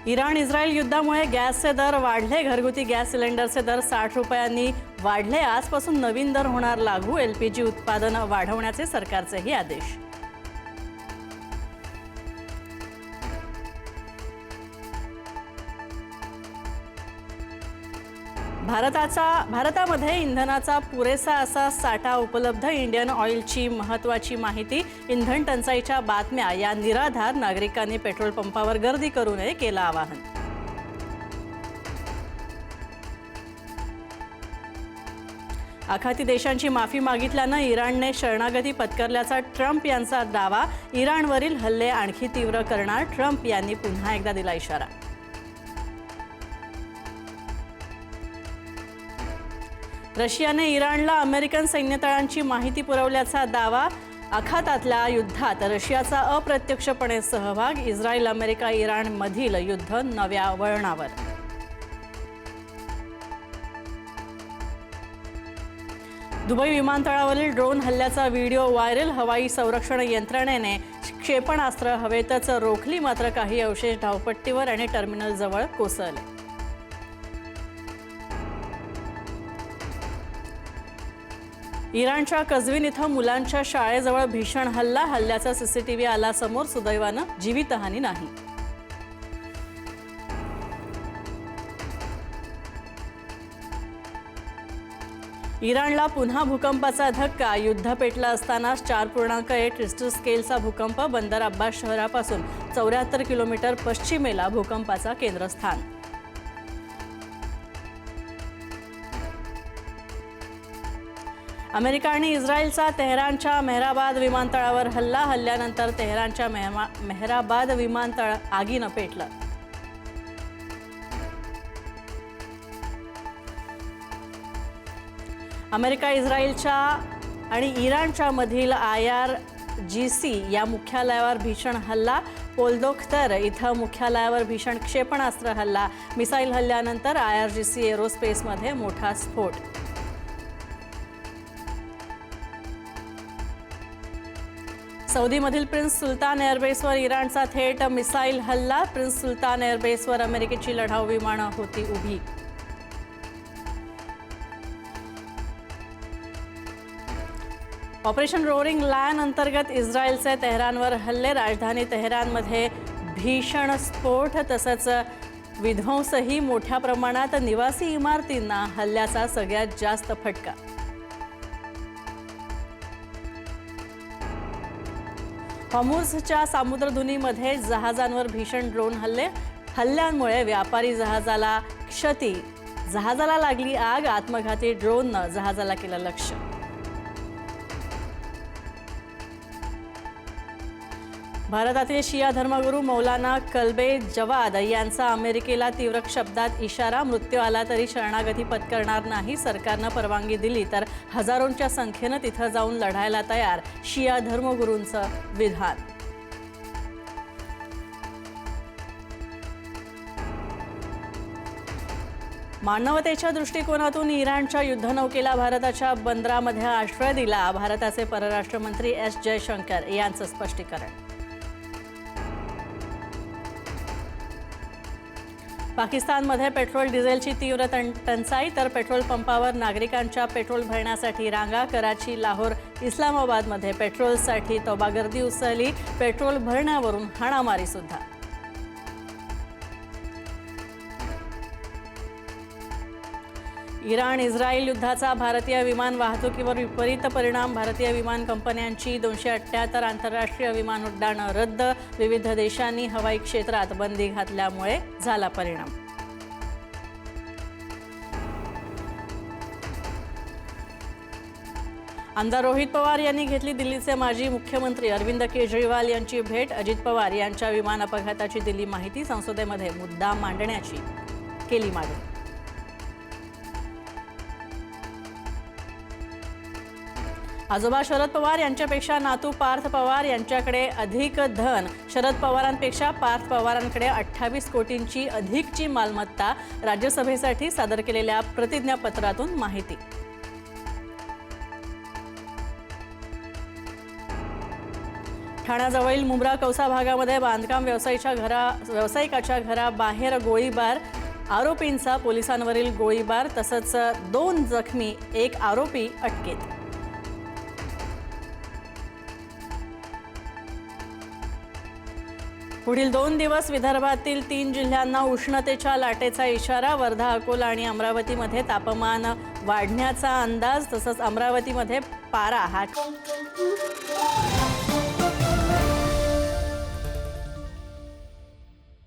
Iran Israel युद्धामुळे गॅसचे दर वाढले। घरगुती गॅस सिलेंडरचे दर 60 रुपयांनी वाढले। आजपासून नवीन दर होणार लागू। एलपीजी उत्पादन वाढवण्याचे सरकारचेही आदेश। भारतामध्ये इंधनाचा पुरेसा असा साठा उपलब्ध। इंडियन ऑइलची महत्त्वाची माहिती। इंधन टंचाईच्या बातम्या या निराधार नागरिकांनी पेट्रोल पंपावर गर्दी करू नये केलं आवाहन। आखाती देशांची माफी मागितल्यानं इराणने शरणागती पत्करल्याचा ट्रम्प यांचा दावा। इराणवरील हल्ले आणखी तीव्र करणार। ट्रम्प यांनी पुन्हा एकदा दिला इशारा। रशियाने इराणला अमेरिकन सैन्यतळांची माहिती पुरवल्याचा दावा। आखातातल्या युद्धात रशियाचा अप्रत्यक्षपणे सहभाग। इस्रायल अमेरिका इराण मधील युद्ध नव्या वळणावर। दुबई विमानतळावरील ड्रोन हल्ल्याचा व्हिडिओ व्हायरल। हवाई संरक्षण यंत्रणेने क्षेपणास्त्र हवेतच रोखली, मात्र काही अवशेष धावपट्टीवर आणि टर्मिनलजवळ कोसळले। इराणच्या कझविन इथं मुलांच्या शाळेजवळ भीषण हल्ला। हल्ल्याचा सीसीटीव्ही आला समोर। सुदैवानं जीवितहानी नाही। इराणला पुन्हा भूकंपाचा धक्का। युद्ध पेटलं असतानाच 4.1 रिश्टर स्केलचा भूकंप। बंदर अब्बास शहरापासून 74 किलोमीटर पश्चिमेला भूकंपाचा केंद्रस्थान। अमेरिका आणि इस्रायलचा तेहरानच्या मेहराबाद विमानतळावर हल्ला। हल्ल्यानंतर तेहरानच्या मेहराबाद विमानतळ आगीनं पेटलं। अमेरिका इस्रायलच्या आणि इराणच्या मधील IRGC या मुख्यालयावर भीषण हल्ला। पोल्दोख्तर इथं मुख्यालयावर भीषण क्षेपणास्त्र हल्ला। मिसाईल हल्ल्यानंतर IRGC एरोस्पेसमध्ये मोठा स्फोट। सौदीमधील प्रिन्स सुलतान एअरबेसवर इराणचा थेट मिसाईल हल्ला। प्रिन्स सुलतान एअरबेसवर अमेरिकेची लढाऊ विमानं होती उभी। ऑपरेशन रोअरिंग लायन अंतर्गत इस्रायलचे तेहरानवर हल्ले। राजधानी तेहरानमध्ये भीषण स्फोट तसंच विध्वंसही मोठ्या प्रमाणात। निवासी इमारतींना हल्ल्याचा सगळ्यात जास्त फटका। हॉर्मुझच्या सामुद्रधुनीमध्ये जहाजांवर भीषण ड्रोन हल्ल्यांमुळे व्यापारी जहाजाला क्षती। जहाजाला लागली आग। आत्मघाती ड्रोननं जहाजाला केलं लक्ष्य। भारतातील शिया धर्मगुरू मौलाना कल्बे जवाद यांचा अमेरिकेला तीव्र शब्दात इशारा। मृत्यू आला तरी शरणागती पत्करणार नाही। सरकारनं परवानगी दिली तर हजारोंच्या संख्येनं तिथं जाऊन लढायला तयार। शिया धर्मगुरूंचं विधान। मानवतेच्या दृष्टिकोनातून इराणच्या युद्धनौकेला भारताच्या बंदरामध्ये आश्रय दिला। भारताचे परराष्ट्र मंत्री S जयशंकर यांचं स्पष्टीकरण। पाकिस्तानमध्ये पेट्रोल डिझेलची तीव्र टंचाई तर पेट्रोल पंपावर नागरिकांच्या पेट्रोल भरण्यासाठी रांगा। कराची, लाहोर, इस्लामाबादमध्ये पेट्रोलसाठी तोबागर्दी उसळली। पेट्रोल भरण्यावरून हाणामारी सुद्धा। इराण इस्रायल युद्धाचा भारतीय विमान वाहतुकीवर विपरीत परिणाम। भारतीय विमान कंपन्यांची 278 आंतरराष्ट्रीय विमान उड्डाणं रद्द। विविध देशांनी हवाई क्षेत्रात बंदी घातल्यामुळे झाला परिणाम। आमदार रोहित पवार यांनी घेतली दिल्लीचे माजी मुख्यमंत्री अरविंद केजरीवाल यांची भेट। अजित पवार यांच्या विमान अपघाताची दिली माहिती। संसदेमध्ये मुद्दा मांडण्याची केली मागणी। आजोबा शरद पवार यांच्यापेक्षा नातू पार्थ पवार यांच्याकडे अधिक धन। शरद पवारांपेक्षा पार्थ पवारांकडे 28 कोटींची अधिकची मालमत्ता। राज्यसभेसाठी सादर केलेल्या प्रतिज्ञापत्रातून माहिती। ठाण्याजवळील मुंब्रा कौसा भागामध्ये बांधकाम व्यावसायिकाच्या घराबाहेर गोळीबार, आरोपींचा पोलिसांवरील गोळीबार तसंच 2 जखमी, 1 आरोपी अटकेत. पुढील 2 दिवस विदर्भातील 3 जिल्ह्यांना उष्णतेच्या लाटेचा इशारा. वर्धा, अकोला आणि अमरावतीमध्ये तापमान वाढण्याचा अंदाज. तसंच अमरावतीमध्ये पारा